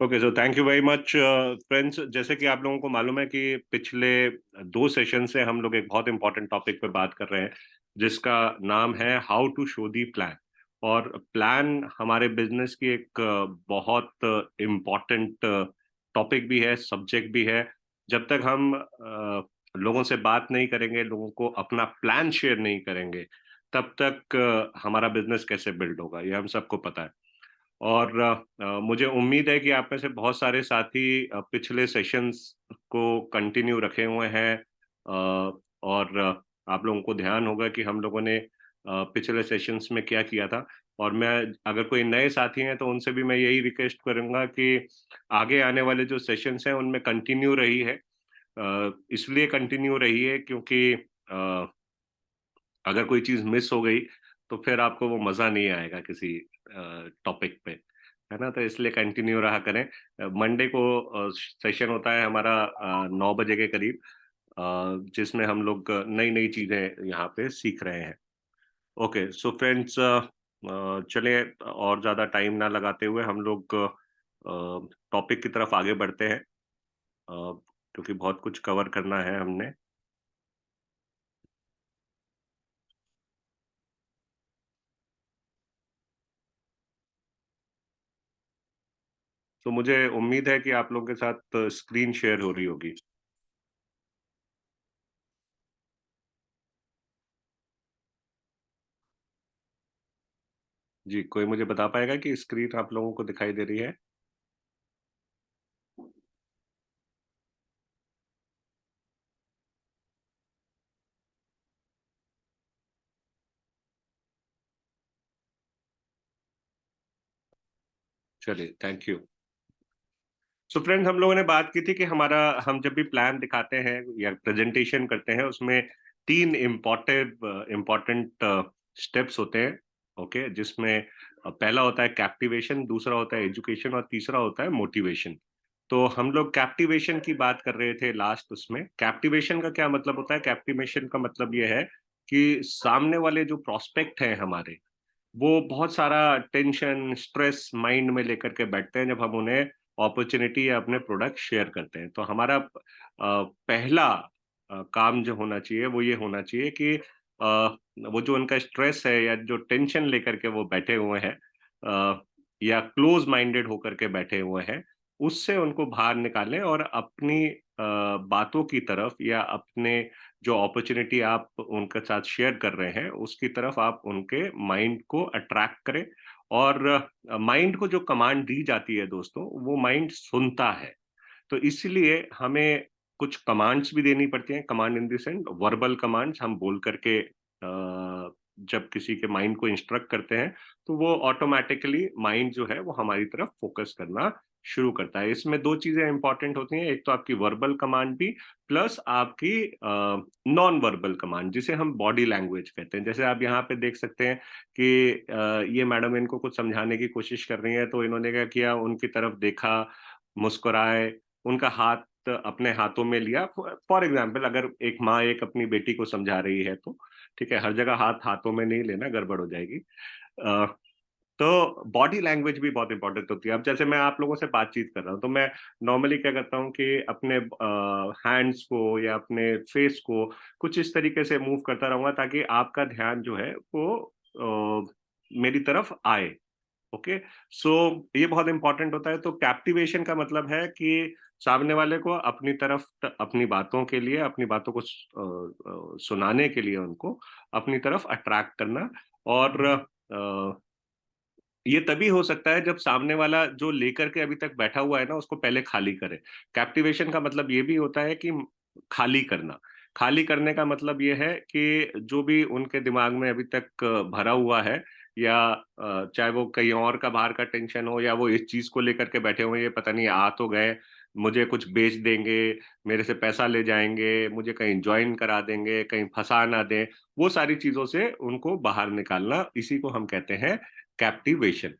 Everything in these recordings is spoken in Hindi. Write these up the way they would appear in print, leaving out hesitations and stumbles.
Okay, so thank you very much friends. जैसे कि आप लोगों को मालूम है कि पिछले 2 सेशन से हम लोग एक बहुत इंपॉर्टेंट टॉपिक पे बात कर रहे हैं, जिसका नाम है how to show the plan. और प्लान हमारे बिजनेस की एक बहुत इम्पॉर्टेंट टॉपिक भी है, सब्जेक्ट भी है। जब तक हम लोगों से बात नहीं करेंगे, लोगों को अपना प्लान शेयर नहीं करेंगे, तब तक हमारा बिजनेस कैसे बिल्ड होगा, ये हम सबको पता है। और मुझे उम्मीद है कि आप में से बहुत सारे साथी पिछले सेशंस को कंटिन्यू रखे हुए हैं। और आप लोगों को ध्यान होगा कि हम लोगों ने पिछले सेशंस में क्या किया था। और मैं, अगर कोई नए साथी हैं तो उनसे भी मैं यही रिक्वेस्ट करूंगा कि आगे आने वाले जो सेशंस हैं उनमें कंटिन्यू रही है। इसलिए कंटिन्यू रही है क्योंकि अगर कोई चीज मिस हो गई तो फिर आपको वो मजा नहीं आएगा किसी टॉपिक पे, है ना। तो इसलिए कंटिन्यू रहा करें। मंडे को सेशन होता है हमारा 9 बजे के करीब, जिसमें हम लोग नई नई चीजें यहाँ पे सीख रहे हैं। ओके, सो फ्रेंड्स, चलिए और ज्यादा टाइम ना लगाते हुए हम लोग टॉपिक की तरफ आगे बढ़ते हैं, क्योंकि बहुत कुछ कवर करना है हमने। तो मुझे उम्मीद है कि आप लोगों के साथ स्क्रीन शेयर हो रही होगी। जी, कोई मुझे बता पाएगा कि स्क्रीन आप लोगों को दिखाई दे रही है? चलिए, थैंक यू। सो फ्रेंड्स, हम लोगों ने बात की थी कि हम जब भी प्लान दिखाते हैं या प्रेजेंटेशन करते हैं, उसमें 3 इम्पोर्टेंट स्टेप्स होते हैं। ओके, जिसमें पहला होता है कैप्टिवेशन, दूसरा होता है एजुकेशन और तीसरा होता है मोटिवेशन। तो हम लोग कैप्टिवेशन की बात कर रहे थे लास्ट उसमें। कैप्टिवेशन का क्या मतलब होता है? कैप्टिवेशन का मतलब ये है कि सामने वाले जो प्रोस्पेक्ट हैं हमारे, वो बहुत सारा टेंशन, स्ट्रेस माइंड में लेकर के बैठते हैं जब हम उन्हें अपॉर्चुनिटी या अपने प्रोडक्ट शेयर करते हैं। तो हमारा पहला काम जो होना चाहिए वो ये होना चाहिए कि वो जो उनका स्ट्रेस है या जो टेंशन लेकर के वो बैठे हुए हैं, या क्लोज माइंडेड होकर के बैठे हुए हैं, उससे उनको बाहर निकालें और अपनी बातों की तरफ या अपने जो अपॉर्चुनिटी आप उनके साथ शेयर कर रहे हैं, उसकी तरफ आप उनके माइंड को अट्रैक्ट करें। और माइंड को जो कमांड दी जाती है दोस्तों, वो माइंड सुनता है। तो इसलिए हमें कुछ कमांड्स भी देनी पड़ती हैं। Command in the sense verbal commands, हम बोल करके जब किसी के माइंड को इंस्ट्रक्ट करते हैं, तो वो ऑटोमेटिकली माइंड जो है वो हमारी तरफ फोकस करना शुरू करता है। इसमें 2 चीजें इंपॉर्टेंट होती हैं, एक तो आपकी वर्बल कमांड भी, प्लस आपकी नॉन वर्बल कमांड, जिसे हम बॉडी लैंग्वेज कहते हैं। जैसे आप यहाँ पे देख सकते हैं कि ये मैडम इनको कुछ समझाने की कोशिश कर रही हैं, तो इन्होंने क्या किया, उनकी तरफ देखा, मुस्कुराए, उनका हाथ अपने हाथों में लिया। फॉर एग्जाम्पल, अगर एक माँ एक अपनी बेटी को समझा रही है तो ठीक है, हर जगह हाथ हाथों में नहीं लेना, गड़बड़ हो जाएगी। अ, तो बॉडी लैंग्वेज भी बहुत इंपॉर्टेंट होती है। अब जैसे मैं आप लोगों से बातचीत कर रहा हूँ, तो मैं नॉर्मली क्या करता हूँ कि अपने हैंड्स को या अपने फेस को कुछ इस तरीके से मूव करता रहूंगा, ताकि आपका ध्यान जो है वो मेरी तरफ आए। ओके, सो ये बहुत इंपॉर्टेंट होता है। तो कैप्टिवेशन का मतलब है कि सामने वाले को अपनी तरफ अपनी बातों के लिए, अपनी बातों को सुनाने के लिए उनको अपनी तरफ अट्रैक्ट करना। और ये तभी हो सकता है जब सामने वाला जो लेकर के अभी तक बैठा हुआ है ना, उसको पहले खाली करे। कैप्टिवेशन का मतलब ये भी होता है कि खाली करना। खाली करने का मतलब ये है कि जो भी उनके दिमाग में अभी तक भरा हुआ है, या चाहे वो कहीं और का बाहर का टेंशन हो, या वो इस चीज को लेकर के बैठे हुए हैं, ये पता नहीं आ तो गए, मुझे कुछ बेच देंगे, मेरे से पैसा ले जाएंगे, मुझे कहीं ज्वाइन करा देंगे, कहीं फंसा ना दें, वो सारी चीजों से उनको बाहर निकालना, इसी को हम कहते हैं कैप्टिवेशन।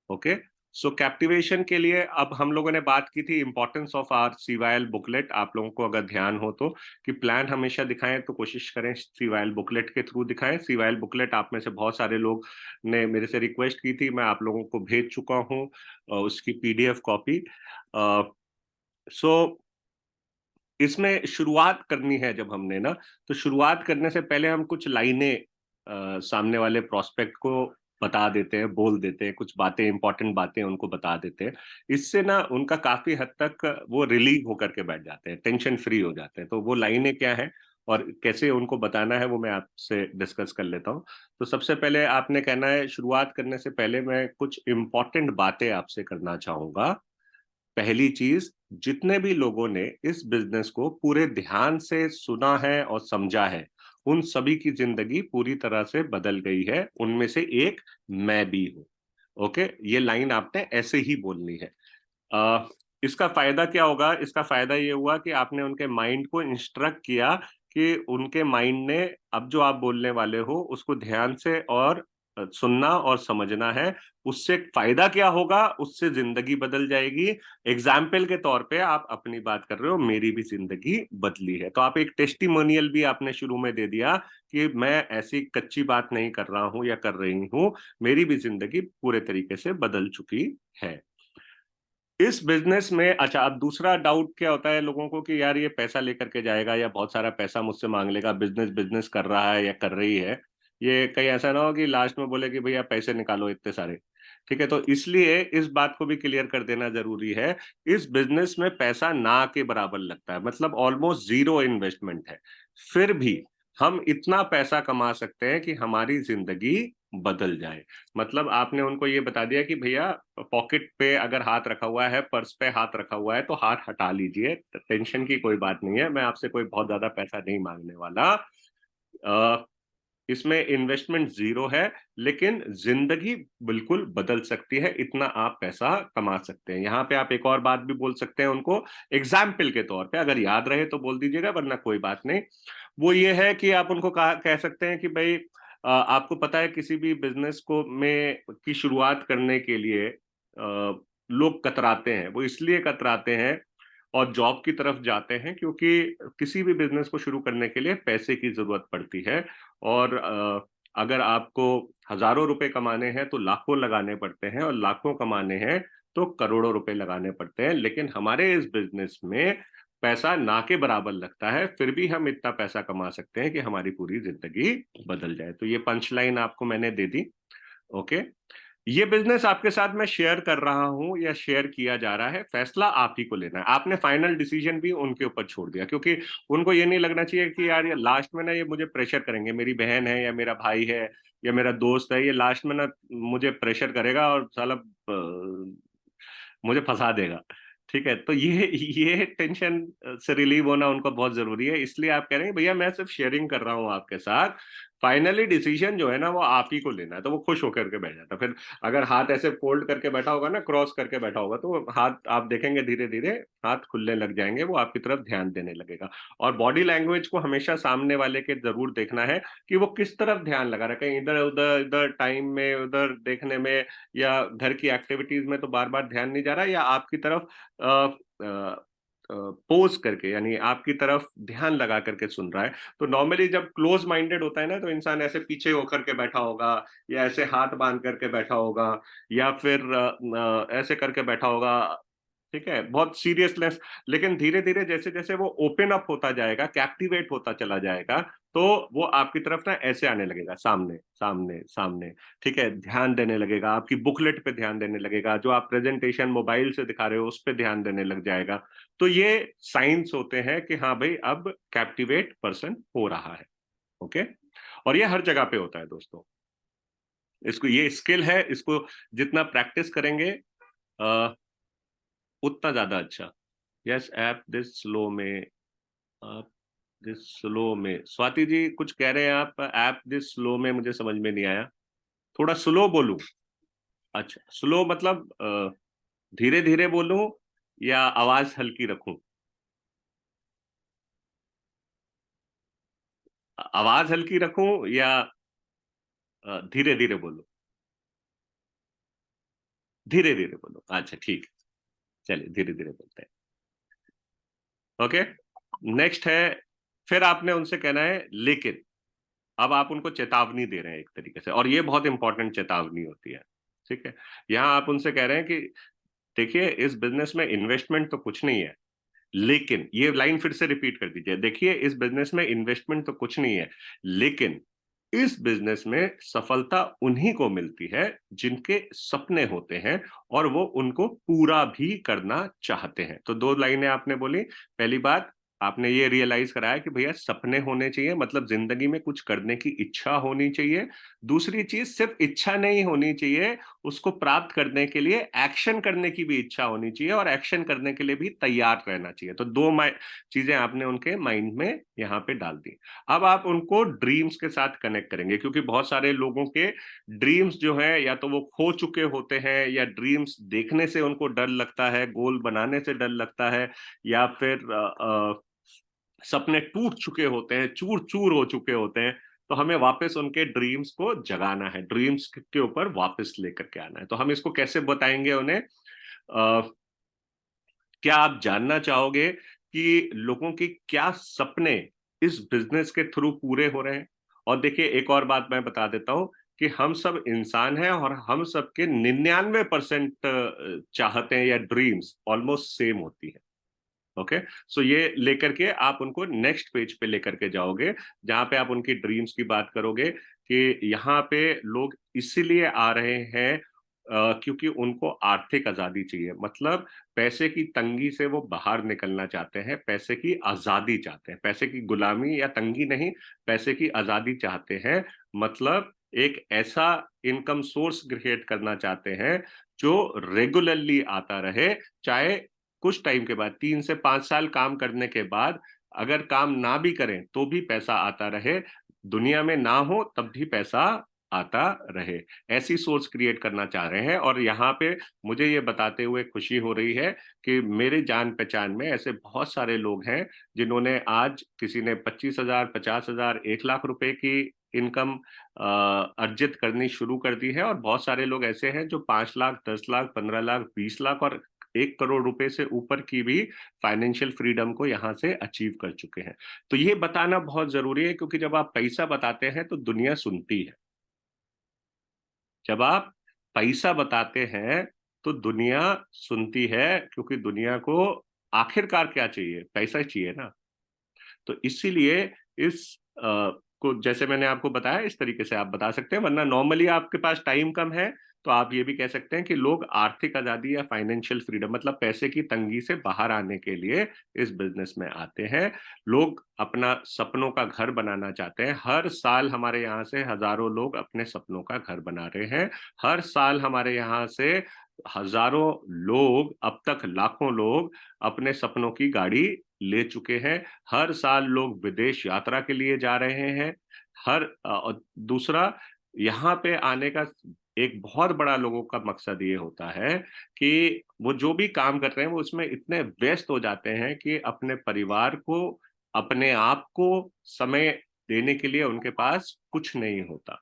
ओके, सो कैप्टिवेशन के लिए अब हम लोगों ने बात की थी इंपॉर्टेंस ऑफ आवर सीवाईल बुकलेट। आप लोगों को अगर ध्यान हो तो कि प्लान हमेशा दिखाएं तो कोशिश करें सीवाईल बुकलेट के थ्रू दिखाएं। सीवाईल बुकलेट आप में से बहुत सारे लोग ने मेरे से रिक्वेस्ट की थी, मैं आप लोगों को भेज चुका हूं उसकी पीडीएफ कॉपी। सो इसमें शुरुआत करनी है जब हमने ना, तो शुरुआत करने से पहले हम कुछ लाइनें सामने वाले प्रोस्पेक्ट को बता देते हैं, बोल देते हैं, कुछ बातें, इंपॉर्टेंट बातें उनको बता देते हैं। इससे ना उनका काफी हद तक वो रिलीव होकर के बैठ जाते हैं, टेंशन फ्री हो जाते हैं। तो वो लाइनें क्या है और कैसे उनको बताना है वो मैं आपसे डिस्कस कर लेता हूँ। तो सबसे पहले आपने कहना है, शुरुआत करने से पहले मैं कुछ इंपॉर्टेंट बातें आपसे करना चाहूंगा। पहली चीज, जितने भी लोगों ने इस बिजनेस को पूरे ध्यान से सुना है और समझा है, उन सभी की जिंदगी पूरी तरह से बदल गई है। उनमें से एक मैं भी हूं। ओके, ये लाइन आपने ऐसे ही बोलनी है। इसका फायदा क्या होगा? इसका फायदा ये हुआ कि आपने उनके माइंड को इंस्ट्रक्ट किया कि उनके माइंड ने अब जो आप बोलने वाले हो उसको ध्यान से और सुनना और समझना है। उससे फायदा क्या होगा? उससे जिंदगी बदल जाएगी। एग्जाम्पल के तौर पे आप अपनी बात कर रहे हो, मेरी भी जिंदगी बदली है। तो आप एक टेस्टिमोनियल भी आपने शुरू में दे दिया कि मैं ऐसी कच्ची बात नहीं कर रहा हूं या कर रही हूं, मेरी भी जिंदगी पूरे तरीके से बदल चुकी है। इस बिजनेस में अच्छा, अब दूसरा डाउट क्या होता है लोगों को कि यार ये पैसा लेकर के जाएगा या बहुत सारा पैसा मुझसे मांग लेगा, बिजनेस बिजनेस कर रहा है या कर रही है, ये कहीं ऐसा ना हो कि लास्ट में बोले कि भैया पैसे निकालो इतने सारे। ठीक है, तो इसलिए इस बात को भी क्लियर कर देना जरूरी है। इस बिजनेस में पैसा ना के बराबर लगता है, मतलब ऑलमोस्ट जीरो इन्वेस्टमेंट है। फिर भी हम इतना पैसा कमा सकते हैं कि हमारी जिंदगी बदल जाए। मतलब आपने उनको ये बता दिया कि भैया पॉकेट पे अगर हाथ रखा हुआ है, पर्स पे हाथ रखा हुआ है तो हाथ हटा लीजिए, टेंशन की कोई बात नहीं है, मैं आपसे कोई बहुत ज्यादा पैसा नहीं मांगने वाला। इसमें इन्वेस्टमेंट जीरो है, लेकिन जिंदगी बिल्कुल बदल सकती है, इतना आप पैसा कमा सकते हैं। यहाँ पे आप एक और बात भी बोल सकते हैं उनको एग्जाम्पल के तौर पे, अगर याद रहे तो बोल दीजिएगा वरना कोई बात नहीं। वो ये है कि आप उनको कह सकते हैं कि भाई आपको पता है किसी भी बिजनेस को में की शुरुआत करने के लिए लोग कतराते हैं। वो इसलिए कतराते हैं और जॉब की तरफ जाते हैं क्योंकि किसी भी बिजनेस को शुरू करने के लिए पैसे की जरूरत पड़ती है। और अगर आपको हजारों रुपए कमाने हैं तो लाखों लगाने पड़ते हैं, और लाखों कमाने हैं तो करोड़ों रुपए लगाने पड़ते हैं। लेकिन हमारे इस बिजनेस में पैसा ना के बराबर लगता है, फिर भी हम इतना पैसा कमा सकते हैं कि हमारी पूरी जिंदगी बदल जाए। तो ये पंच लाइन आपको मैंने दे दी। ओके, ये बिजनेस आपके साथ मैं शेयर कर रहा हूं या शेयर किया जा रहा है, फैसला आप ही को लेना है। आपने फाइनल डिसीजन भी उनके ऊपर छोड़ दिया, क्योंकि उनको ये नहीं लगना चाहिए कि यार ये लास्ट में ना ये मुझे प्रेशर करेंगे, मेरी बहन है या मेरा भाई है या मेरा दोस्त है, ये लास्ट में ना मुझे प्रेशर करेगा और साला मुझे फंसा देगा। ठीक है, तो ये टेंशन से रिलीव होना उनको बहुत जरूरी है। इसलिए आप कह रहे हैं भैया मैं सिर्फ शेयरिंग कर रहा हूं आपके साथ, फाइनली डिसीजन जो है ना वो आप ही को लेना है। तो वो खुश होकर के बैठ जाता। फिर अगर हाथ ऐसे फोल्ड करके बैठा होगा ना, क्रॉस करके बैठा होगा, तो वो हाथ आप देखेंगे धीरे धीरे हाथ खुलने लग जाएंगे, वो आपकी तरफ ध्यान देने लगेगा। और बॉडी लैंग्वेज को हमेशा सामने वाले के जरूर देखना है कि वो किस तरफ ध्यान लगा रहा है, कहीं इधर उधर, इधर टाइम में, उधर देखने में, या घर की एक्टिविटीज में तो बार बार ध्यान नहीं जा रहा, या आपकी तरफ पोज करके, यानी आपकी तरफ ध्यान लगा करके सुन रहा है। तो नॉर्मली जब क्लोज माइंडेड होता है ना, तो इंसान ऐसे पीछे होकर के बैठा होगा, या ऐसे हाथ बांध करके बैठा होगा, या फिर ऐसे करके बैठा होगा। ठीक है, बहुत सीरियसनेस। लेकिन धीरे धीरे जैसे जैसे वो ओपन अप होता जाएगा, कैप्टिवेट होता चला जाएगा, तो वो आपकी तरफ ना ऐसे आने लगेगा, सामने सामने सामने। ठीक है, ध्यान देने लगेगा, आपकी बुकलेट पे ध्यान देने लगेगा, जो आप प्रेजेंटेशन मोबाइल से दिखा रहे हो उस पर ध्यान देने लग जाएगा। तो ये साइंस होते हैं कि हाँ भाई अब कैप्टिवेट पर्सन हो रहा है। ओके, और ये हर जगह पे होता है दोस्तों। इसको, ये स्किल है, इसको जितना प्रैक्टिस करेंगे उतना ज्यादा अच्छा। यस, ऐप दिस स्लो में, आप दिस स्लो में, स्वाति जी कुछ कह रहे हैं आप, ऐप दिस स्लो में मुझे समझ में नहीं आया, थोड़ा स्लो बोलूं? अच्छा, स्लो मतलब धीरे धीरे बोलूं या आवाज हल्की रखूं? आवाज हल्की रखूं या धीरे धीरे बोलूं? धीरे धीरे बोलो, अच्छा ठीक है, चलिए धीरे धीरे बोलते हैं। ओके, नेक्स्ट है, फिर आपने उनसे कहना है लेकिन। अब आप उनको चेतावनी दे रहे हैं एक तरीके से, और ये बहुत इंपॉर्टेंट चेतावनी होती है, ठीक है। यहाँ आप उनसे कह रहे हैं कि देखिए इस बिजनेस में इन्वेस्टमेंट तो कुछ नहीं है, लेकिन ये लाइन फिर से रिपीट कर दीजिए, देखिए इस बिजनेस में इन्वेस्टमेंट तो कुछ नहीं है, लेकिन इस बिजनेस में सफलता उन्हीं को मिलती है जिनके सपने होते हैं और वो उनको पूरा भी करना चाहते हैं। तो दो लाइनें आपने बोली। पहली बात, आपने ये रियलाइज कराया कि भैया सपने होने चाहिए, मतलब जिंदगी में कुछ करने की इच्छा होनी चाहिए। दूसरी चीज, सिर्फ इच्छा नहीं होनी चाहिए, उसको प्राप्त करने के लिए एक्शन करने की भी इच्छा होनी चाहिए और एक्शन करने के लिए भी तैयार रहना चाहिए। तो दो चीजें आपने उनके माइंड में यहाँ पे डाल दी। अब आप उनको ड्रीम्स के साथ कनेक्ट करेंगे, क्योंकि बहुत सारे लोगों के ड्रीम्स जो है या तो वो खो चुके होते हैं, या ड्रीम्स देखने से उनको डर लगता है, गोल बनाने से डर लगता है, या फिर सपने टूट चुके होते हैं, चूर चूर हो चुके होते हैं। तो हमें वापस उनके ड्रीम्स को जगाना है, ड्रीम्स के ऊपर वापस लेकर के आना है। तो हम इसको कैसे बताएंगे उन्हें? क्या आप जानना चाहोगे कि लोगों की क्या सपने इस बिजनेस के थ्रू पूरे हो रहे हैं? और देखिए एक और बात मैं बता देता हूं कि हम सब इंसान हैं और हम सबके 99% चाहते हैं या ड्रीम्स ऑलमोस्ट सेम होती है। ओके, सो ये लेकर के आप उनको नेक्स्ट पेज पे लेकर के जाओगे, जहां पे आप उनकी ड्रीम्स की बात करोगे कि यहाँ पे लोग इसीलिए आ रहे हैं क्योंकि उनको आर्थिक आजादी चाहिए, मतलब पैसे की तंगी से वो बाहर निकलना चाहते हैं, पैसे की आजादी चाहते हैं, पैसे की गुलामी या तंगी नहीं, पैसे की आजादी चाहते हैं। मतलब एक ऐसा इनकम सोर्स क्रिएट करना चाहते हैं जो रेगुलरली आता रहे, चाहे कुछ टाइम के बाद 3 से 5 साल काम करने के बाद अगर काम ना भी करें तो भी पैसा आता रहे, दुनिया में ना हो तब भी पैसा आता रहे। ऐसी सोच क्रिएट करना चाह रहे हैं। और यहाँ पे मुझे ये बताते हुए खुशी हो रही है कि मेरे जान पहचान में ऐसे बहुत सारे लोग हैं जिन्होंने आज, किसी ने 25,000, 50,000, 1 लाख रुपए की इनकम अर्जित करनी शुरू कर दी है, और बहुत सारे लोग ऐसे हैं जो 5 लाख, 10 लाख, 15 लाख, 20 लाख और 1 करोड़ रुपए से ऊपर की भी फाइनेंशियल फ्रीडम को यहाँ से अचीव कर चुके हैं। तो ये बताना बहुत जरूरी है, क्योंकि जब आप पैसा बताते हैं तो दुनिया सुनती है। जब आप पैसा बताते हैं तो दुनिया सुनती है, क्योंकि दुनिया को आखिरकार क्या चाहिए? पैसा ही चाहिए ना। तो इसीलिए इस को, जैसे मैंने आपको बताया, इस तरीके से आप बता सकते हैं। वरना नॉर्मली आपके पास टाइम कम है तो आप ये भी कह सकते हैं कि लोग आर्थिक आजादी या फाइनेंशियल फ्रीडम, मतलब पैसे की तंगी से बाहर आने के लिए इस बिजनेस में आते हैं। लोग अपना सपनों का घर बनाना चाहते हैं। हर साल हमारे यहाँ से हजारों लोग अपने सपनों का घर बना रहे हैं। हर साल हमारे यहाँ से हजारों लोग, अब तक लाखों लोग अपने सपनों की गाड़ी ले चुके हैं। हर साल लोग विदेश यात्रा के लिए जा रहे हैं। और दूसरा, यहाँ पे आने का एक बहुत बड़ा लोगों का मकसद ये होता है कि वो जो भी काम कर रहे हैं वो उसमें इतने व्यस्त हो जाते हैं कि अपने परिवार को, अपने आप को समय देने के लिए उनके पास कुछ नहीं होता।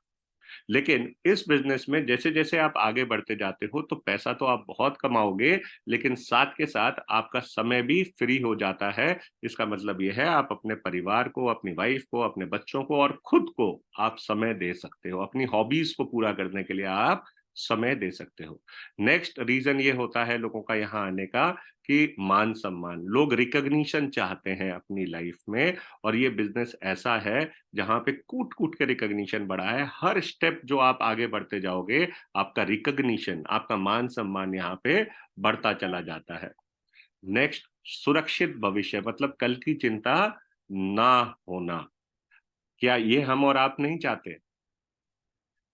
लेकिन इस बिजनेस में जैसे जैसे आप आगे बढ़ते जाते हो तो पैसा तो आप बहुत कमाओगे, लेकिन साथ के साथ आपका समय भी फ्री हो जाता है। इसका मतलब ये है, आप अपने परिवार को, अपनी वाइफ को, अपने बच्चों को और खुद को आप समय दे सकते हो। अपनी हॉबीज को पूरा करने के लिए आप समय दे सकते हो। नेक्स्ट रीजन ये होता है लोगों का यहाँ आने का कि मान सम्मान, लोग रिकॉग्निशन चाहते हैं अपनी लाइफ में। और ये बिजनेस ऐसा है जहां पे कूट कूट के रिकॉग्निशन बढ़ा है। हर स्टेप जो आप आगे बढ़ते जाओगे, आपका रिकॉग्निशन, आपका मान सम्मान यहाँ पे बढ़ता चला जाता है। नेक्स्ट, सुरक्षित भविष्य, मतलब कल की चिंता ना होना। क्या ये हम और आप नहीं चाहते?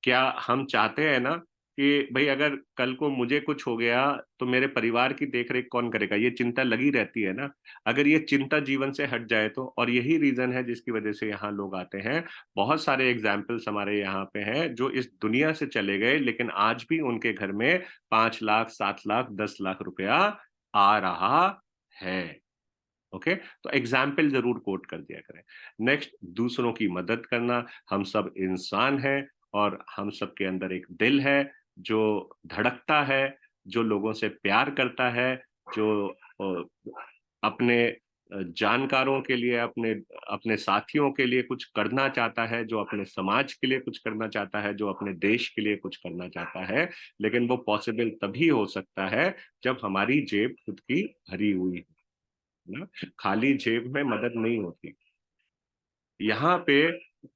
क्या हम चाहते हैं ना कि भाई अगर कल को मुझे कुछ हो गया तो मेरे परिवार की देखरेख कौन करेगा? ये चिंता लगी रहती है ना। अगर ये चिंता जीवन से हट जाए तो, और यही रीजन है जिसकी वजह से यहाँ लोग आते हैं। बहुत सारे एग्जाम्पल्स हमारे यहाँ पे हैं जो इस दुनिया से चले गए, लेकिन आज भी उनके घर में 5 लाख, 7 लाख, 10 लाख रुपया आ रहा है। ओके, तो एग्जाम्पल जरूर कोट कर दिया करें। नेक्स्ट, दूसरों की मदद करना। हम सब इंसान हैं और हम सब के अंदर एक दिल है जो धड़कता है, जो लोगों से प्यार करता है, जो अपने जानकारों के लिए, अपने अपने साथियों के लिए कुछ करना चाहता है, जो अपने समाज के लिए कुछ करना चाहता है, जो अपने देश के लिए कुछ करना चाहता है। लेकिन वो पॉसिबल तभी हो सकता है जब हमारी जेब खुद की भरी हुई है ना। खाली जेब में मदद नहीं होती। यहाँ पे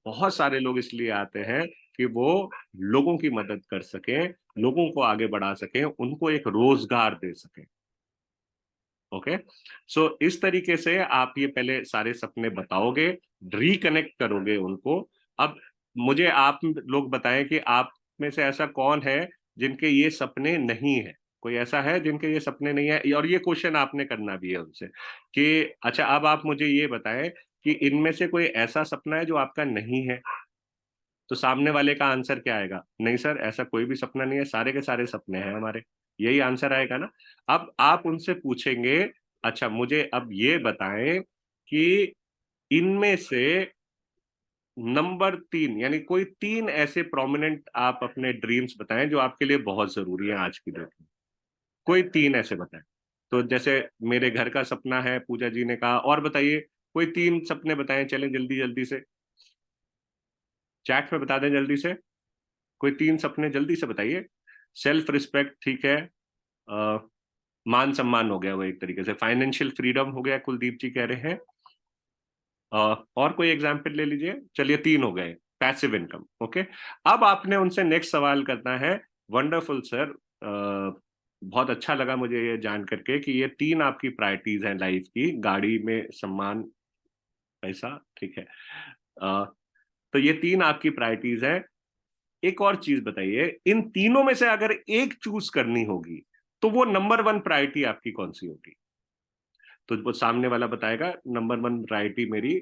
बहुत सारे लोग इसलिए आते हैं कि वो लोगों की मदद कर सकें, लोगों को आगे बढ़ा सकें, उनको एक रोजगार दे सकें। ओके, सो इस तरीके से आप ये पहले सारे सपने बताओगे, रिकनेक्ट करोगे उनको। अब मुझे आप लोग बताएं कि आप में से ऐसा कौन है जिनके ये सपने नहीं है। कोई ऐसा है जिनके ये सपने नहीं है? और ये क्वेश्चन आपने करना भी है उनसे कि अच्छा, अब आप मुझे ये बताएं कि इनमें से कोई ऐसा सपना है जो आपका नहीं है। तो सामने वाले का आंसर क्या आएगा? नहीं सर, ऐसा कोई भी सपना नहीं है, सारे के सारे सपने हैं हमारे। यही आंसर आएगा ना। अब आप उनसे पूछेंगे, अच्छा मुझे अब ये बताएं कि इनमें से नंबर 3, यानी कोई 3 ऐसे प्रोमिनेंट आप अपने ड्रीम्स बताएं जो आपके लिए बहुत जरूरी है आज की डेट में। कोई 3 ऐसे बताएं। तो जैसे मेरे घर का सपना है, पूजा जी ने कहा, और बताइए कोई 3 सपने बताएं, चलें जल्दी जल्दी से चैट में बता दें जल्दी से। कोई 3 सपने जल्दी से बताइए। सेल्फ रिस्पेक्ट ठीक है, मान सम्मान हो गया वो एक तरीके से, फाइनेंशियल फ्रीडम हो गया, कुलदीप जी कह रहे हैं। और कोई एग्जाम्पल ले लीजिए। चलिए 3 हो गए। Passive income, okay. अब आपने उनसे नेक्स्ट सवाल करना है। वंडरफुल सर, बहुत अच्छा लगा मुझे ये जान करके कि ये 3 आपकी प्रायोरिटीज हैं लाइफ की, गाड़ी में सम्मान, पैसा, ठीक है। तो ये 3 आपकी प्रायोरिटीज है। एक और चीज बताइए, इन तीनों में से अगर एक चूज करनी होगी तो वो नंबर 1 प्रायोरिटी आपकी कौन सी होगी? तो वो सामने वाला बताएगा नंबर 1 प्रायोरिटी मेरी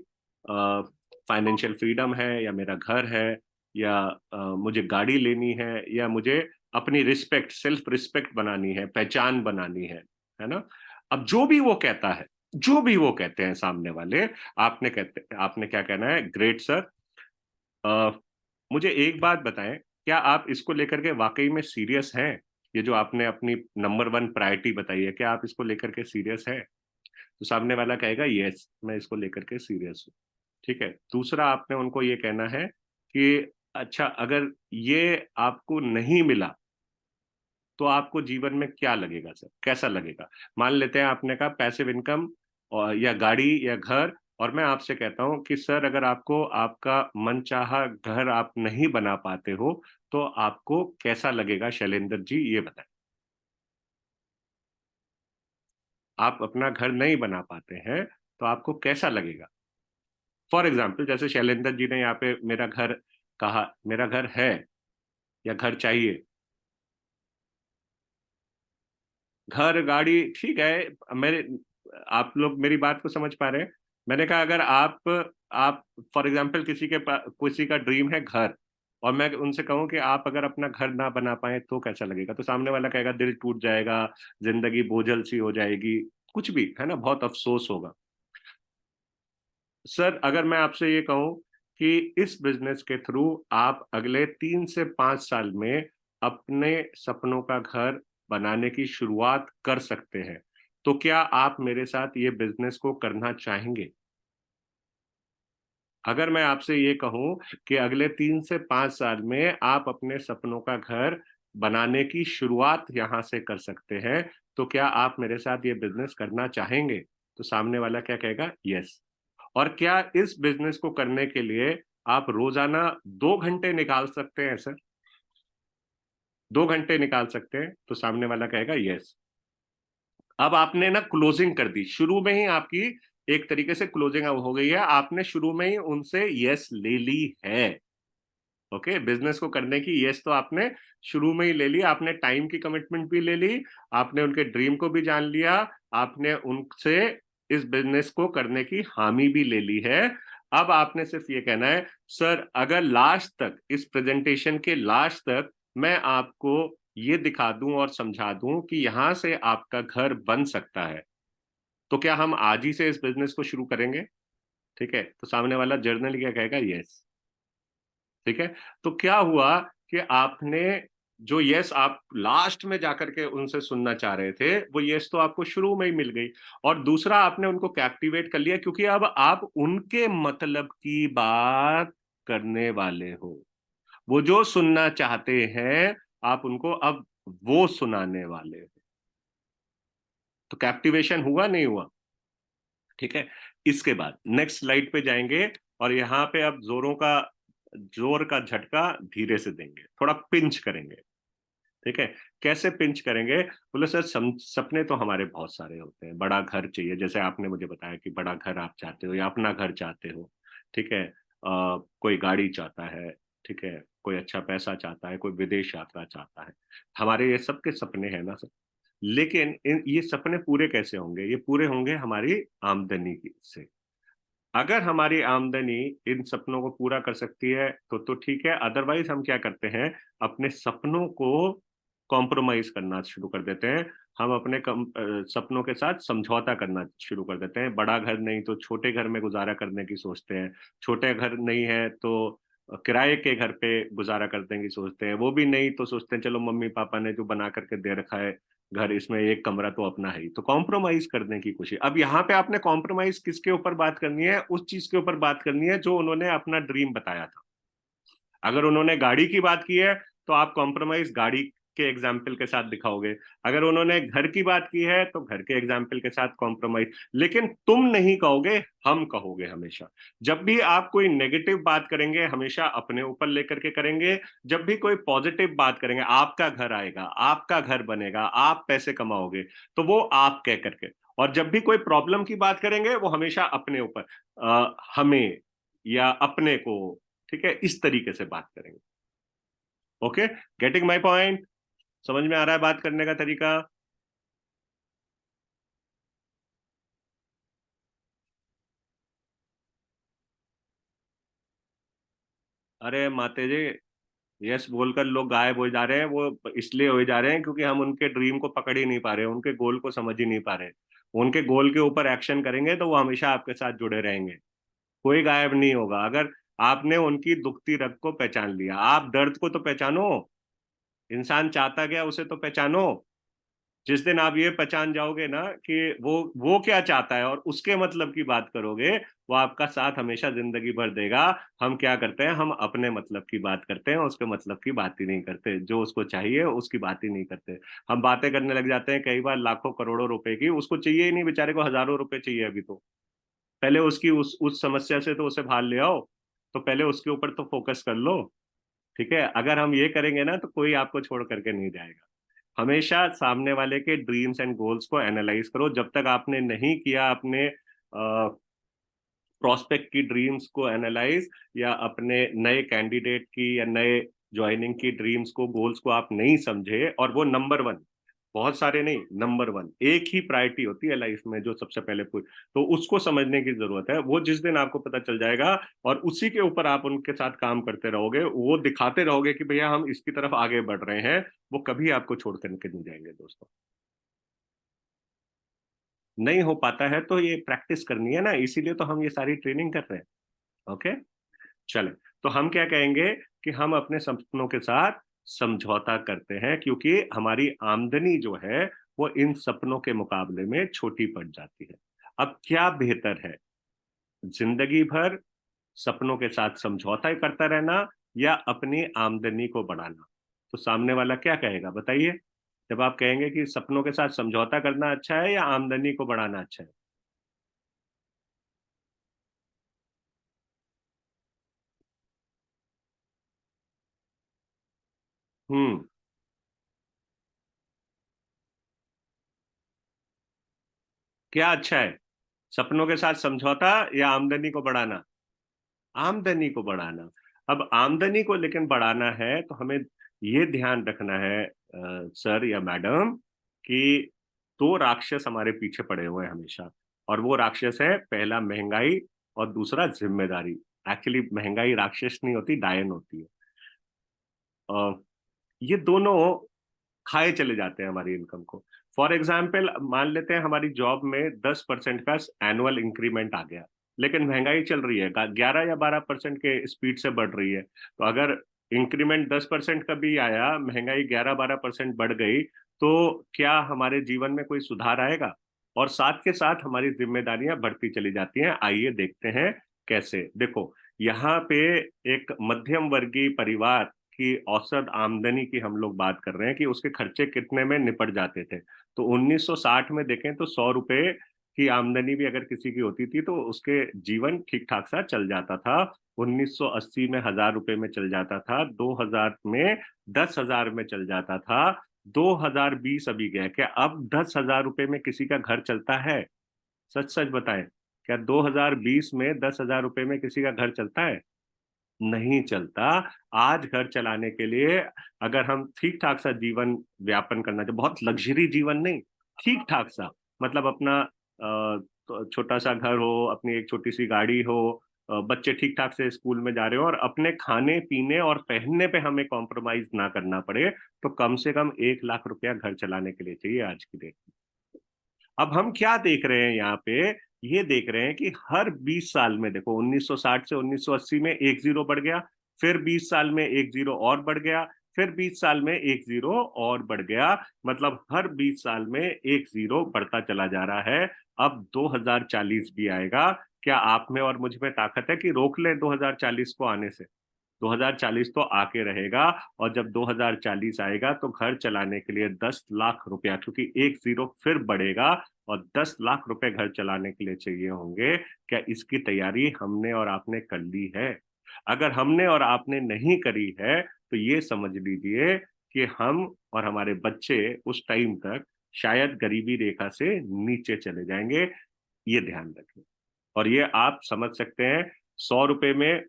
फाइनेंशियल फ्रीडम है, या मेरा घर है, या मुझे गाड़ी लेनी है, या मुझे अपनी रिस्पेक्ट, सेल्फ रिस्पेक्ट बनानी है, पहचान बनानी है ना। अब जो भी वो कहता है, जो भी वो कहते हैं सामने वाले, आपने क्या कहना है? ग्रेट सर, मुझे एक बात बताएं, क्या आप इसको लेकर के वाकई में सीरियस हैं? ये जो आपने अपनी नंबर 1 प्रायोरिटी बताई है, क्या आप इसको लेकर के सीरियस हैं? तो सामने वाला कहेगा यस, मैं इसको लेकर के सीरियस हूँ। ठीक है। दूसरा, आपने उनको ये कहना है कि अच्छा, अगर ये आपको नहीं मिला तो आपको जीवन में क्या लगेगा सर, कैसा लगेगा? मान लेते हैं आपने कहा पैसिव इनकम, और या गाड़ी या घर, और मैं आपसे कहता हूं कि सर अगर आपको आपका मनचाहा घर आप नहीं बना पाते हो तो आपको कैसा लगेगा? शैलेंद्र जी ये बताएं। आप अपना घर नहीं बना पाते हैं तो आपको कैसा लगेगा? फॉर एग्जाम्पल, जैसे शैलेंद्र जी ने यहाँ पे मेरा घर कहा, मेरा घर है या घर चाहिए। घर गाड़ी ठीक है, मेरे, आप लोग मेरी बात को समझ पा रहे हैं। मैंने कहा अगर आप फॉर एग्जाम्पल किसी का ड्रीम है घर, और मैं उनसे कहूं कि आप अगर अपना घर ना बना पाए तो कैसा लगेगा? तो सामने वाला कहेगा दिल टूट जाएगा, जिंदगी बोझल सी हो जाएगी, कुछ भी है ना, बहुत अफसोस होगा। सर अगर मैं आपसे ये कहूं कि इस बिजनेस के थ्रू आप अगले 3 से 5 साल में अपने सपनों का घर बनाने की शुरुआत कर सकते हैं, तो क्या आप मेरे साथ ये बिजनेस को करना चाहेंगे? अगर मैं आपसे ये कहूं कि अगले 3 से 5 साल में आप अपने सपनों का घर बनाने की शुरुआत यहां से कर सकते हैं, तो क्या आप मेरे साथ ये बिजनेस करना चाहेंगे? तो सामने वाला क्या कहेगा? यस। और क्या इस बिजनेस को करने के लिए आप रोजाना 2 घंटे निकाल सकते हैं सर? 2 घंटे निकाल सकते हैं? तो सामने वाला कहेगा यस। अब आपने ना क्लोजिंग कर दी शुरू में ही, आपकी एक तरीके से क्लोजिंग हो गई है, आपने शुरू में ही उनसे यस ले ली है। ओके, बिजनेस को करने की यस तो आपने शुरू में ही ले ली, आपने टाइम की कमिटमेंट भी ले ली, आपने उनके ड्रीम को भी जान लिया, आपने उनसे इस बिजनेस को करने की हामी भी ले ली है। अब आपने सिर्फ ये कहना है सर अगर लास्ट तक, इस प्रेजेंटेशन के लास्ट तक मैं आपको ये दिखा दूं और समझा दूं कि यहां से आपका घर बन सकता है, तो क्या हम आज ही से इस बिजनेस को शुरू करेंगे? ठीक है, तो सामने वाला जर्नली क्या कहेगा? यस। ठीक है। तो क्या हुआ कि आपने जो यस आप लास्ट में जाकर के उनसे सुनना चाह रहे थे, वो यस तो आपको शुरू में ही मिल गई। और दूसरा, आपने उनको कैप्टिवेट कर लिया क्योंकि अब आप उनके मतलब की बात करने वाले हो। वो जो सुनना चाहते हैं, आप उनको अब वो सुनाने वाले हो। तो कैप्टिवेशन हुआ, नहीं हुआ? ठीक है। इसके बाद नेक्स्ट स्लाइड पे जाएंगे और यहाँ पे अब जोर का झटका धीरे से देंगे, थोड़ा पिंच करेंगे। ठीक है। कैसे पिंच करेंगे? बोले सर, सपने तो हमारे बहुत सारे होते हैं। बड़ा घर चाहिए, जैसे आपने मुझे बताया कि बड़ा घर आप चाहते हो या अपना घर चाहते हो। ठीक है। कोई गाड़ी चाहता है। ठीक है। कोई अच्छा पैसा चाहता है, कोई विदेश यात्रा चाहता है। हमारे ये सबके सपने हैं ना सर। लेकिन ये सपने पूरे कैसे होंगे? ये पूरे होंगे हमारी आमदनी से। अगर हमारी आमदनी इन सपनों को पूरा कर सकती है तो ठीक है। अदरवाइज हम क्या करते हैं, अपने सपनों को कॉम्प्रोमाइज करना शुरू कर देते हैं। हम अपने सपनों के साथ समझौता करना शुरू कर देते हैं। बड़ा घर नहीं तो छोटे घर में गुजारा करने की सोचते हैं। छोटे घर नहीं है तो किराए के घर पे गुजारा करने की सोचते हैं। वो भी नहीं तो सोचते हैं चलो मम्मी पापा ने जो बना करके दे रखा है घर, इसमें एक कमरा तो अपना है ही। तो कॉम्प्रोमाइज करने की कोशिश। अब यहाँ पे आपने कॉम्प्रोमाइज किसके ऊपर बात करनी है? उस चीज के ऊपर बात करनी है जो उन्होंने अपना ड्रीम बताया था। अगर उन्होंने गाड़ी की बात की है तो आप कॉम्प्रोमाइज गाड़ी के एग्जाम्पल के साथ दिखाओगे। अगर उन्होंने घर की बात की है तो घर के एग्जाम्पल के साथ कॉम्प्रोमाइज। लेकिन तुम नहीं कहोगे, हम कहोगे हमेशा। जब भी आप कोई नेगेटिव बात करेंगे, हमेशा अपने ऊपर लेकर के करेंगे। जब भी कोई पॉजिटिव बात करेंगे, आपका घर आएगा, आपका घर बनेगा, आप पैसे कमाओगे, तो वो आप कह करके। और जब भी कोई प्रॉब्लम की बात करेंगे, वो हमेशा अपने ऊपर, हमें या अपने को, ठीक है, इस तरीके से बात करेंगे। Okay, getting my point? समझ में आ रहा है बात करने का तरीका? अरे माते जी, यस बोलकर लोग गायब हो जा रहे हैं। वो इसलिए हो जा रहे हैं क्योंकि हम उनके ड्रीम को पकड़ ही नहीं पा रहे, उनके गोल को समझ ही नहीं पा रहे। उनके गोल के ऊपर एक्शन करेंगे तो वो हमेशा आपके साथ जुड़े रहेंगे। कोई गायब नहीं होगा। अगर आपने उनकी दुखती रग को पहचान लिया, आप दर्द को तो पहचानो। इंसान चाहता क्या, उसे तो पहचानो। जिस दिन आप ये पहचान जाओगे ना कि वो क्या चाहता है और उसके मतलब की बात करोगे, वो आपका साथ हमेशा जिंदगी भर देगा। हम क्या करते हैं, हम अपने मतलब की बात करते हैं, उसके मतलब की बात ही नहीं करते। जो उसको चाहिए उसकी बात ही नहीं करते। हम बातें करने लग जाते हैं कई बार लाखों करोड़ों रुपए की। उसको चाहिए ही नहीं, बेचारे को हजारों रुपए चाहिए अभी तो। पहले उसकी उस समस्या से तो उसे बाहर ले आओ। तो पहले उसके ऊपर तो फोकस कर लो। ठीक है। अगर हम ये करेंगे ना तो कोई आपको छोड़ करके नहीं जाएगा। हमेशा सामने वाले के ड्रीम्स एंड गोल्स को एनालाइज करो। जब तक आपने नहीं किया अपने प्रोस्पेक्ट की ड्रीम्स को एनालाइज, या अपने नए कैंडिडेट की या नए ज्वाइनिंग की ड्रीम्स को, गोल्स को आप नहीं समझे, और वो नंबर वन, बहुत सारे नहीं, नंबर वन एक ही प्रायोरिटी होती है लाइफ में जो सबसे पहले तो उसको समझने की जरूरत है। वो जिस दिन आपको पता चल जाएगा और उसी के ऊपर आप उनके साथ काम करते रहोगे, वो दिखाते रहोगे कि भैया हम इसकी तरफ आगे बढ़ रहे हैं, वो कभी आपको छोड़ करके नहीं जाएंगे दोस्तों। नहीं हो पाता है तो ये प्रैक्टिस करनी है ना, इसीलिए तो हम ये सारी ट्रेनिंग कर रहे हैं। ओके, चले। तो हम क्या कहेंगे कि हम अपने सपनों के साथ समझौता करते हैं क्योंकि हमारी आमदनी जो है वो इन सपनों के मुकाबले में छोटी पड़ जाती है। अब क्या बेहतर है, जिंदगी भर सपनों के साथ समझौता करता रहना या अपनी आमदनी को बढ़ाना? तो सामने वाला क्या कहेगा बताइए? जब आप कहेंगे कि सपनों के साथ समझौता करना अच्छा है या आमदनी को बढ़ाना अच्छा है? हम्म। क्या अच्छा है, सपनों के साथ समझौता या आमदनी को बढ़ाना? आमदनी को बढ़ाना। अब आमदनी को लेकिन बढ़ाना है तो हमें ये ध्यान रखना है सर या मैडम, कि दो राक्षस हमारे पीछे पड़े हुए हैं हमेशा। और वो राक्षस है, पहला महंगाई और दूसरा जिम्मेदारी। एक्चुअली महंगाई राक्षस नहीं होती, डायन होती है। अ, ये दोनों खाए चले जाते हैं हमारी इनकम को। फॉर एग्जाम्पल, मान लेते हैं हमारी जॉब में 10% का एनुअल इंक्रीमेंट आ गया, लेकिन महंगाई चल रही है 11 या 12% के स्पीड से बढ़ रही है। तो अगर इंक्रीमेंट 10% का भी आया, महंगाई 11-12% बढ़ गई, तो क्या हमारे जीवन में कोई सुधार आएगा? और साथ के साथ हमारी जिम्मेदारियां बढ़ती चली जाती हैं। आइए देखते हैं कैसे। देखो, यहाँ पे एक मध्यम वर्गीय परिवार की औसत आमदनी की हम लोग बात कर रहे हैं कि उसके खर्चे कितने में निपट जाते थे। तो 1960 में देखें तो 100 रुपए की आमदनी भी अगर किसी की होती थी तो उसके जीवन ठीक ठाक सा चल जाता था। 1980 में 1000 रुपए में चल जाता था, 2000 में 10,000 में चल जाता था, 2020 अभी गया, क्या अब 10,000 रुपए में किसी का घर चलता है? सच सच बताएं, क्या 2020 में 10,000 रुपए में किसी का घर चलता है? नहीं चलता। आज घर चलाने के लिए अगर हम ठीक ठाक सा जीवन व्यापन करना चाहते, बहुत लग्जरी जीवन नहीं, ठीक ठाक सा, मतलब अपना तो छोटा सा घर हो, अपनी एक छोटी सी गाड़ी हो, बच्चे ठीक ठाक से स्कूल में जा रहे हो और अपने खाने पीने और पहनने पे हमें कॉम्प्रोमाइज ना करना पड़े, तो कम से कम 1 लाख रुपया घर चलाने के लिए चाहिए आज की डेट में। अब हम क्या देख रहे हैं यहाँ पे? ये देख रहे हैं कि हर 20 साल में, देखो 1960 से 1980 में एक जीरो बढ़ गया, फिर 20 साल में एक जीरो और बढ़ गया, फिर 20 साल में एक जीरो और बढ़ गया, मतलब हर 20 साल में एक जीरो बढ़ता चला जा रहा है। अब 2040 भी आएगा। क्या आप में और मुझ में ताकत है कि रोक लें 2040 को आने से? 2040 तो आके रहेगा। और जब 2040 आएगा तो घर चलाने के लिए 10 लाख रुपया, क्योंकि एक जीरो फिर बढ़ेगा, और 10 लाख रुपए घर चलाने के लिए चाहिए होंगे। क्या इसकी तैयारी हमने और आपने कर ली है? अगर हमने और आपने नहीं करी है तो ये समझ लीजिए कि हम और हमारे बच्चे उस टाइम तक शायद गरीबी रेखा से नीचे चले जाएंगे। ये ध्यान रखें। और ये आप समझ सकते हैं, 100 रुपए में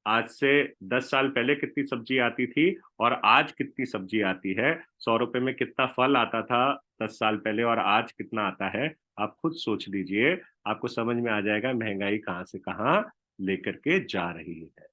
आज से 10 साल पहले कितनी सब्जी आती थी और आज कितनी सब्जी आती है। 100 रुपए में कितना फल आता था 10 साल पहले और आज कितना आता है। आप खुद सोच लीजिए, आपको समझ में आ जाएगा महंगाई कहाँ से कहाँ लेकर के जा रही है।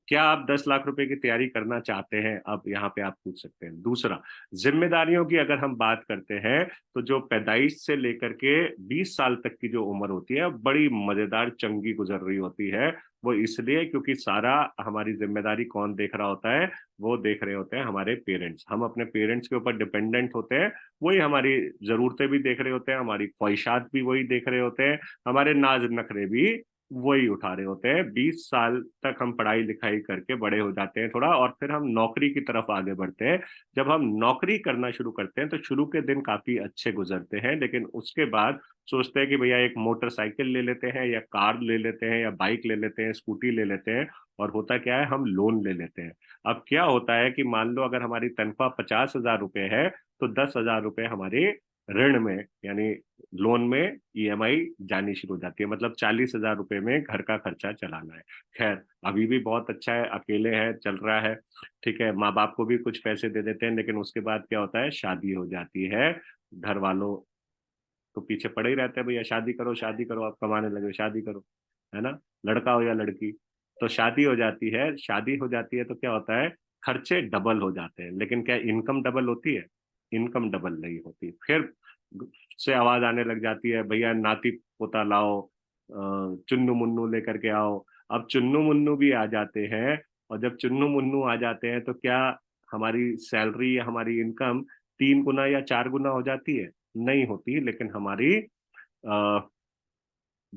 क्या आप 10 लाख रुपए की तैयारी करना चाहते हैं? अब यहाँ पे आप पूछ सकते हैं। दूसरा, जिम्मेदारियों की अगर हम बात करते हैं तो जो पैदाइश से लेकर के 20 साल तक की जो उम्र होती है, बड़ी मजेदार चंगी गुजर रही होती है। वो इसलिए क्योंकि सारा हमारी जिम्मेदारी कौन देख रहा होता है? वो देख रहे होते हैं हमारे पेरेंट्स। हम अपने पेरेंट्स के ऊपर डिपेंडेंट होते हैं। वही हमारी जरूरतें भी देख रहे होते हैं, हमारी ख्वाहिशात भी वही देख रहे होते हैं, हमारे नाज नखरे भी वही उठा रहे होते हैं। 20 साल तक हम पढ़ाई लिखाई करके बड़े हो जाते हैं थोड़ा, और फिर हम नौकरी की तरफ आगे बढ़ते हैं। जब हम नौकरी करना शुरू करते हैं तो शुरू के दिन काफी अच्छे गुजरते हैं, लेकिन उसके बाद सोचते हैं कि भैया एक मोटरसाइकिल ले लेते हैं या कार ले लेते हैं या बाइक ले लेते हैं, स्कूटी ले लेते हैं। और होता क्या है, हम लोन ले लेते हैं। अब क्या होता है कि मान लो अगर हमारी तनख्वाह 50,000 रुपए है तो 10,000 रुपए हमारे ऋण में, यानी लोन में ईएमआई जानी शुरू हो जाती है। मतलब 40,000 रुपए में घर का खर्चा चलाना है। खैर, अभी भी बहुत अच्छा है, अकेले हैं, चल रहा है, ठीक है, माँ बाप को भी कुछ पैसे दे देते हैं। लेकिन उसके बाद क्या होता है, शादी हो जाती है। घर वालों तो पीछे पड़े ही रहते हैं, भैया शादी करो शादी करो, आप कमाने लगे शादी करो, है ना, लड़का हो या लड़की। तो शादी हो जाती है, शादी हो जाती है तो क्या होता है, खर्चे डबल हो जाते हैं। लेकिन क्या इनकम डबल होती है? इनकम डबल नहीं होती। फिर से आवाज आने लग जाती है, भैया नाती पोता लाओ, चुन्नू मुन्नू लेकर के आओ। अब चुन्नू मुन्नू भी आ जाते हैं, और जब चुन्नू मुन्नू आ जाते हैं तो क्या हमारी सैलरी या हमारी इनकम 3 गुना या 4 गुना हो जाती है? नहीं होती। लेकिन हमारी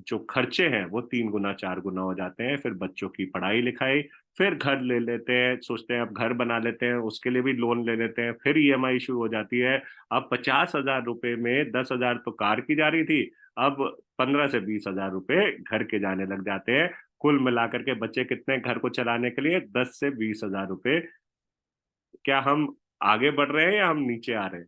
जो खर्चे हैं वो 3 गुना 4 गुना हो जाते हैं। फिर बच्चों की पढ़ाई लिखाई, फिर घर ले लेते हैं, सोचते हैं अब घर बना लेते हैं, उसके लिए भी लोन ले लेते हैं, फिर ईएमआई शुरू हो जाती है। अब 50,000 रुपए में 10,000 तो कार की जा रही थी, अब 15 से 20 हजार रुपए घर के जाने लग जाते हैं। कुल मिलाकर के बच्चे कितने घर को चलाने के लिए? 10 से 20 हजार रुपए। क्या हम आगे बढ़ रहे हैं या हम नीचे आ रहे हैं?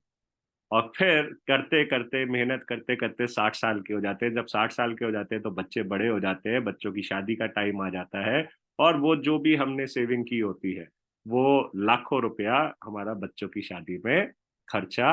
और फिर करते करते, मेहनत करते करते 60 साल के हो जाते हैं। जब 60 साल के हो जाते हैं तो बच्चे बड़े हो जाते हैं, बच्चों की शादी का टाइम आ जाता है, और वो जो भी हमने सेविंग की होती है वो लाखों रुपया हमारा बच्चों की शादी में खर्चा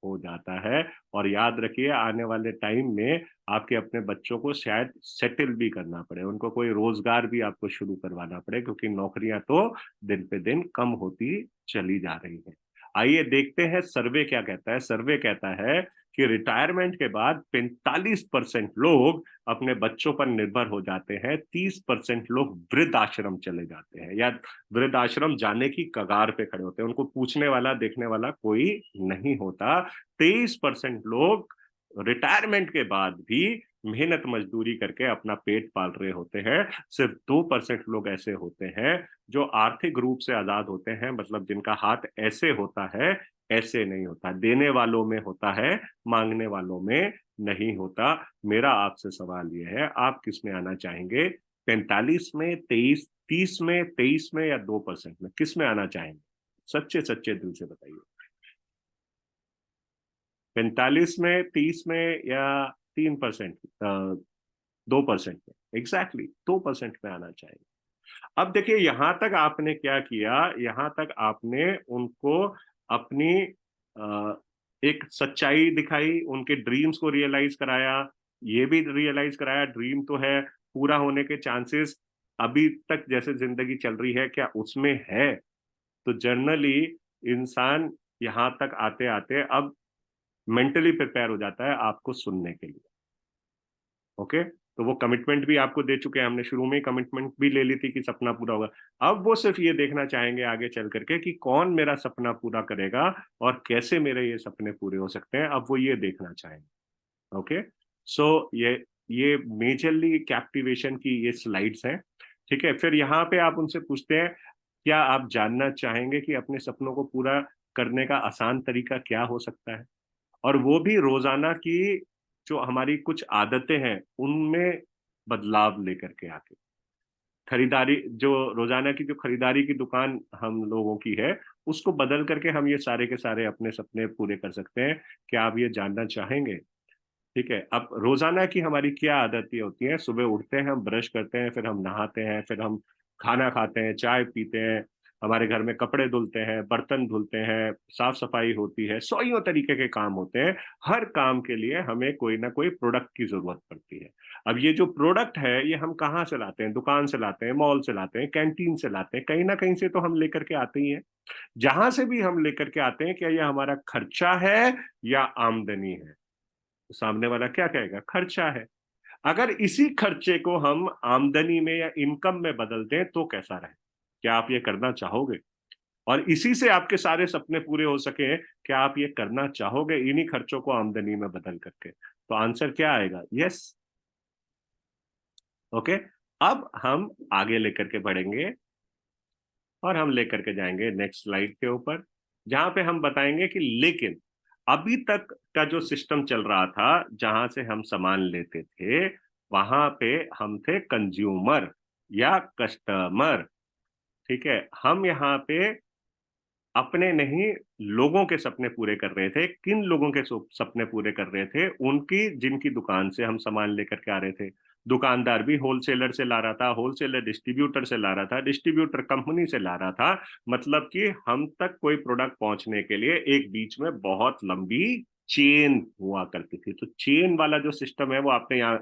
हो जाता है। और याद रखिए, आने वाले टाइम में आपके अपने बच्चों को शायद सेटल भी करना पड़े, उनको कोई रोजगार भी आपको शुरू करवाना पड़े, क्योंकि नौकरियां तो दिन पे दिन कम होती चली जा रही है। आइए देखते हैं सर्वे क्या कहता है। सर्वे कहता है कि रिटायरमेंट के बाद 45% लोग अपने बच्चों पर निर्भर हो जाते हैं, 30% लोग वृद्ध आश्रम चले जाते हैं या वृद्ध आश्रम जाने की कगार पे खड़े होते हैं, उनको पूछने वाला देखने वाला कोई नहीं होता। 23% लोग रिटायरमेंट के बाद भी मेहनत मजदूरी करके अपना पेट पाल रहे होते हैं। सिर्फ 2% लोग ऐसे होते हैं जो आर्थिक रूप से आजाद होते हैं, मतलब जिनका हाथ ऐसे होता है, ऐसे नहीं होता। देने वालों में होता है, मांगने वालों में नहीं होता। मेरा आपसे सवाल यह है, आप किस में आना चाहेंगे? 45 में, 23, 30 में, 23 में या 2% में? किस में आना चाहेंगे? सच्चे सच्चे दिल से बताइए। 45 में, 30 में या 3%, 2% में? एग्जैक्टली 2% में आना चाहिए। अब देखिए यहां तक आपने क्या किया, यहां तक आपने उनको अपनी एक सच्चाई दिखाई, उनके ड्रीम्स को रियलाइज कराया। ये भी रियलाइज कराया ड्रीम तो है, पूरा होने के चांसेस अभी तक जैसे जिंदगी चल रही है क्या उसमें है? तो जनरली इंसान यहां तक आते आते अब मेंटली प्रिपेयर हो जाता है आपको सुनने के लिए। ओके, तो वो कमिटमेंट भी आपको दे चुके हैं, हमने शुरू में ही कमिटमेंट भी ले ली थी कि सपना पूरा होगा। अब वो सिर्फ ये देखना चाहेंगे आगे चल करके कि कौन मेरा सपना पूरा करेगा और कैसे मेरे ये सपने पूरे हो सकते हैं, अब वो ये देखना चाहेंगे। ओके, सो ये मेजरली कैप्टिवेशन की ये स्लाइड्स हैं। ठीक है, फिर यहाँ पे आप उनसे पूछते हैं क्या आप जानना चाहेंगे कि अपने सपनों को पूरा करने का आसान तरीका क्या हो सकता है? और वो भी रोजाना की जो हमारी कुछ आदतें हैं उनमें बदलाव लेकर के आके। खरीदारी जो रोजाना की जो खरीदारी की दुकान हम लोगों की है, उसको बदल करके हम ये सारे के सारे अपने सपने पूरे कर सकते हैं। क्या आप ये जानना चाहेंगे? ठीक है, अब रोजाना की हमारी क्या आदतें होती हैं? सुबह उठते हैं, हम ब्रश करते हैं, फिर हम नहाते हैं, फिर हम खाना खाते हैं, चाय पीते हैं, हमारे घर में कपड़े धुलते हैं, बर्तन धुलते हैं, साफ सफाई होती है, सौयों तरीके के काम होते हैं। हर काम के लिए हमें कोई ना कोई प्रोडक्ट की जरूरत पड़ती है। अब ये जो प्रोडक्ट है ये हम कहाँ से लाते हैं? दुकान से लाते हैं, मॉल से लाते हैं, कैंटीन से लाते हैं, कहीं ना कहीं से तो हम लेकर के आते ही हैं। जहां से भी हम लेकर के आते हैं, क्या ये हमारा खर्चा है या आमदनी है? तो सामने वाला क्या कहेगा? खर्चा है। अगर इसी खर्चे को हम आमदनी में या इनकम में बदल दें तो कैसा रहे? क्या आप ये करना चाहोगे? और इसी से आपके सारे सपने पूरे हो सके, क्या आप ये करना चाहोगे इन्हीं खर्चों को आमदनी में बदल करके? तो आंसर क्या आएगा? यस। ओके, अब हम आगे लेकर के बढ़ेंगे और हम लेकर के जाएंगे नेक्स्ट स्लाइड के ऊपर, जहां पे हम बताएंगे कि लेकिन अभी तक का जो सिस्टम चल रहा था जहां से हम सामान लेते थे, वहां पे हम थे कंज्यूमर या कस्टमर। ठीक है, हम यहाँ पे अपने नहीं, लोगों के सपने पूरे कर रहे थे। किन लोगों के सपने पूरे कर रहे थे? उनकी जिनकी दुकान से हम सामान लेकर के आ रहे थे। दुकानदार भी होलसेलर से ला रहा था, होलसेलर डिस्ट्रीब्यूटर से ला रहा था, डिस्ट्रीब्यूटर कंपनी से ला रहा था। मतलब कि हम तक कोई प्रोडक्ट पहुंचने के लिए एक बीच में बहुत लंबी चेन हुआ करती थी। तो चेन वाला जो सिस्टम है वो आपने यहाँ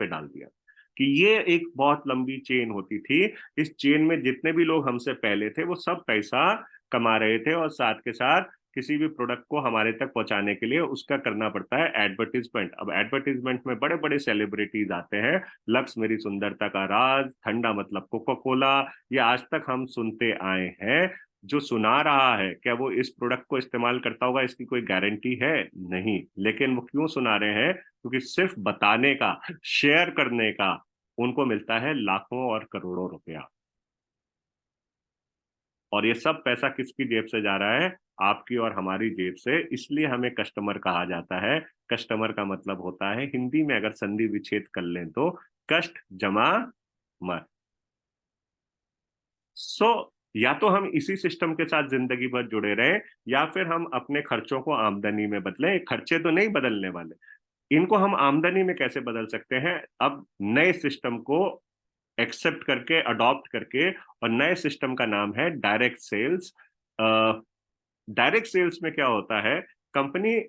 पे डाल दिया कि ये एक बहुत लंबी चेन होती थी। इस चेन में जितने भी लोग हमसे पहले थे वो सब पैसा कमा रहे थे, और साथ के साथ किसी भी प्रोडक्ट को हमारे तक पहुंचाने के लिए उसका करना पड़ता है एडवर्टीजमेंट। अब एडवर्टीजमेंट में बड़े बड़े सेलिब्रिटीज आते हैं, लक्स मेरी सुंदरता का राज, ठंडा मतलब कोका कोला, ये आज तक हम सुनते आए हैं। जो सुना रहा है क्या वो इस प्रोडक्ट को इस्तेमाल करता होगा, इसकी कोई गारंटी है? नहीं। लेकिन वो क्यों सुना रहे हैं? क्योंकि सिर्फ बताने का, शेयर करने का उनको मिलता है लाखों और करोड़ों रुपया। और ये सब पैसा किसकी जेब से जा रहा है? आपकी और हमारी जेब से। इसलिए हमें कस्टमर कहा जाता है। कस्टमर का मतलब होता है, हिंदी में अगर संधि विच्छेद कर लें तो, कष्ट जमा मर। सो या तो हम इसी सिस्टम के साथ जिंदगी भर जुड़े रहें, या फिर हम अपने खर्चों को आमदनी में बदलें। खर्चे तो नहीं बदलने वाले, इनको हम आमदनी में कैसे बदल सकते हैं? अब नए सिस्टम को एक्सेप्ट करके, अडॉप्ट करके, और नए सिस्टम का नाम है डायरेक्ट सेल्स। डायरेक्ट सेल्स में क्या होता है? कंपनी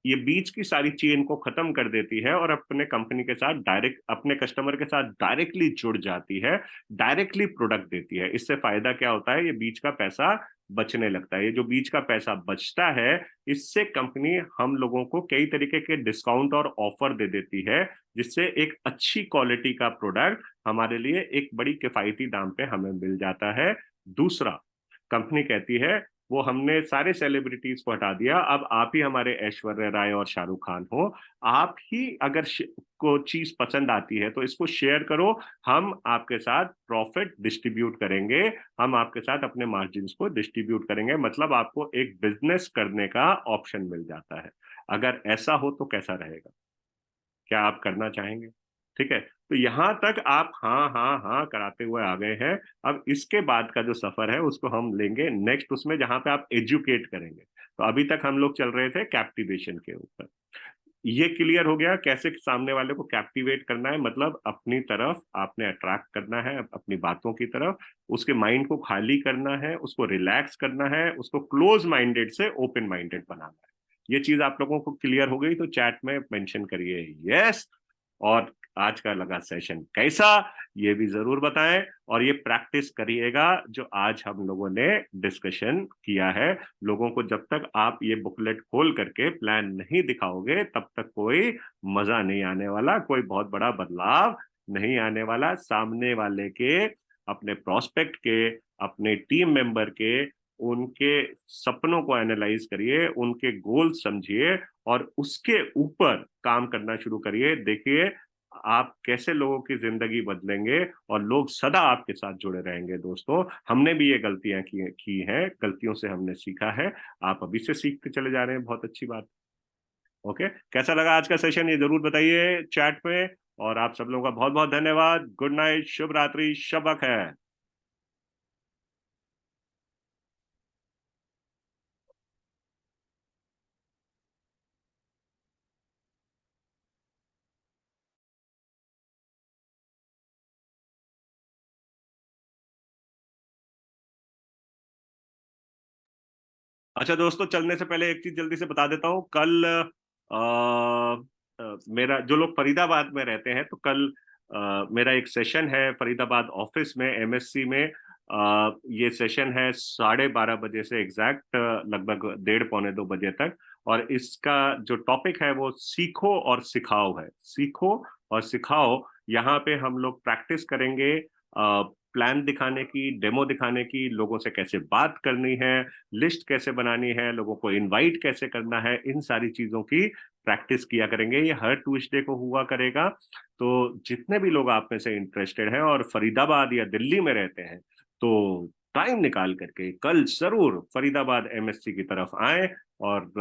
ये बीच की सारी चेन को खत्म कर देती है और अपने कंपनी के साथ डायरेक्ट, अपने कस्टमर के साथ डायरेक्टली जुड़ जाती है, डायरेक्टली प्रोडक्ट देती है। इससे फायदा क्या होता है? ये बीच का पैसा बचने लगता है। ये जो बीच का पैसा बचता है, इससे कंपनी हम लोगों को कई तरीके के डिस्काउंट और ऑफर दे देती है, जिससे एक अच्छी क्वालिटी का प्रोडक्ट हमारे लिए एक बड़ी किफायती दाम पे हमें मिल जाता है। दूसरा, कंपनी कहती है वो हमने सारे सेलिब्रिटीज को हटा दिया, अब आप ही हमारे ऐश्वर्या राय और शाहरुख खान हो, आप ही अगर को चीज पसंद आती है तो इसको शेयर करो, हम आपके साथ प्रॉफिट डिस्ट्रीब्यूट करेंगे, हम आपके साथ अपने मार्जिन को डिस्ट्रीब्यूट करेंगे। मतलब आपको एक बिजनेस करने का ऑप्शन मिल जाता है। अगर ऐसा हो तो कैसा रहेगा? क्या आप करना चाहेंगे? ठीक है, तो यहां तक आप हाँ हाँ हाँ कराते हुए आ गए हैं। अब इसके बाद का जो सफर है उसको हम लेंगे नेक्स्ट, उसमें जहां पे आप एजुकेट करेंगे। तो अभी तक हम लोग चल रहे थे कैप्टिवेशन के ऊपर, ये क्लियर हो गया कैसे सामने वाले को कैप्टिवेट करना है, मतलब अपनी तरफ आपने अट्रैक्ट करना है, अपनी बातों की तरफ, उसके माइंड को खाली करना है, उसको रिलैक्स करना है, उसको क्लोज माइंडेड से ओपन माइंडेड बनाना है। ये चीज आप लोगों को क्लियर हो गई तो चैट में मेंशन करिए यस। और आज का लगा सेशन कैसा, ये भी जरूर बताएं, और ये प्रैक्टिस करिएगा जो आज हम लोगों ने डिस्कशन किया है। लोगों को जब तक आप ये बुकलेट खोल करके प्लान नहीं दिखाओगे तब तक कोई मजा नहीं आने वाला, कोई बहुत बड़ा बदलाव नहीं आने वाला। सामने वाले के, अपने प्रोस्पेक्ट के, अपने टीम मेंबर के, उनके सपनों को एनालाइज करिए, उनके गोल समझिए और उसके ऊपर काम करना शुरू करिए। देखिए आप कैसे लोगों की जिंदगी बदलेंगे और लोग सदा आपके साथ जुड़े रहेंगे। दोस्तों, हमने भी ये गलतियां की हैं, गलतियों से हमने सीखा है, आप अभी से सीखते चले जा रहे हैं, बहुत अच्छी बात। ओके, कैसा लगा आज का सेशन ये जरूर बताइए चैट में। और आप सब लोगों का बहुत बहुत धन्यवाद। गुड नाइट, शुभ रात्रि, शब खैर। अच्छा दोस्तों, चलने से पहले एक चीज जल्दी से बता देता हूँ। कल मेरा, जो लोग फरीदाबाद में रहते हैं, तो कल मेरा एक सेशन है फरीदाबाद ऑफिस में, एमएससी में। ये सेशन है 12:30 बजे से एग्जैक्ट, लगभग 1:30 पौने 2 बजे तक। और इसका जो टॉपिक है वो सीखो और सिखाओ है। सीखो और सिखाओ, यहाँ पे हम लोग प्रैक्टिस करेंगे प्लान दिखाने की, डेमो दिखाने की, लोगों से कैसे बात करनी है, लिस्ट कैसे बनानी है, लोगों को इनवाइट कैसे करना है, इन सारी चीजों की प्रैक्टिस किया करेंगे। ये हर ट्यूसडे को हुआ करेगा। तो जितने भी लोग आप में से इंटरेस्टेड हैं और फरीदाबाद या दिल्ली में रहते हैं, तो टाइम निकाल करके कल जरूर फरीदाबाद एमएससी की तरफ आए और